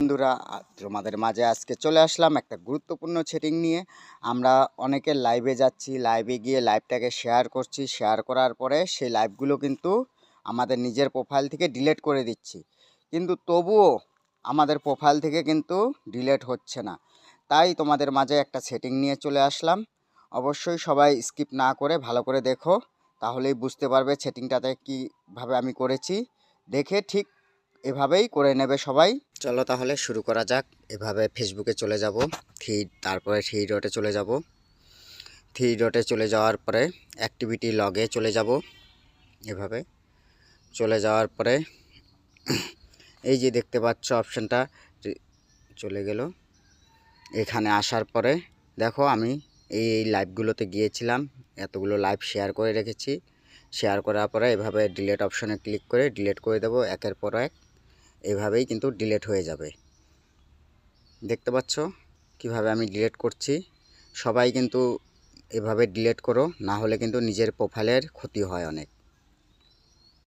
বন্ধুরা, তোমাদের মাঝে আজকে চলে আসলাম একটা গুরুত্বপূর্ণ সেটিং নিয়ে। আমরা অনেকে লাইভে যাচ্ছি, লাইভে গিয়ে লাইভটাকে শেয়ার করছি, শেয়ার করার পরে সেই লাইভগুলো কিন্তু আমাদের নিজের প্রোফাইল থেকে ডিলিট করে দিচ্ছি, কিন্তু তবুও আমাদের প্রোফাইল থেকে কিন্তু ডিলিট হচ্ছে না। তাই তোমাদের মাঝে একটা সেটিং নিয়ে চলে আসলাম। অবশ্যই সবাই স্কিপ না করে ভালো করে দেখো, তাহলেই বুঝতে পারবে সেটিংটাতে কীভাবে আমি করেছি। দেখে ঠিক এভাবেই করে নেবে সবাই। চলো তাহলে শুরু করা যাক। এভাবে ফেসবুকে চলে যাব, তারপরে থ্রি ডটে চলে যাব। থ্রি ডটে চলে যাওয়ার পরে অ্যাক্টিভিটি লগে চলে যাব। এভাবে চলে যাওয়ার পরে এই যে দেখতে পাচ্ছ অপশানটা চলে গেল। এখানে আসার পরে দেখো আমি এই লাইভগুলোতে গিয়েছিলাম, এতগুলো লাইভ শেয়ার করে রেখেছি। শেয়ার করার পরে এভাবে ডিলিট অপশনে ক্লিক করে ডিলিট করে দেবো একের পর এক। এভাবেই কিন্তু ডিলিট হয়ে যাবে। দেখতে পাচ্ছ কিভাবে আমি ডিলিট করছি। সবাই কিন্তু এভাবে ডিলিট করো, না হলে কিন্তু নিজের প্রোফাইলের ক্ষতি হয় অনেক।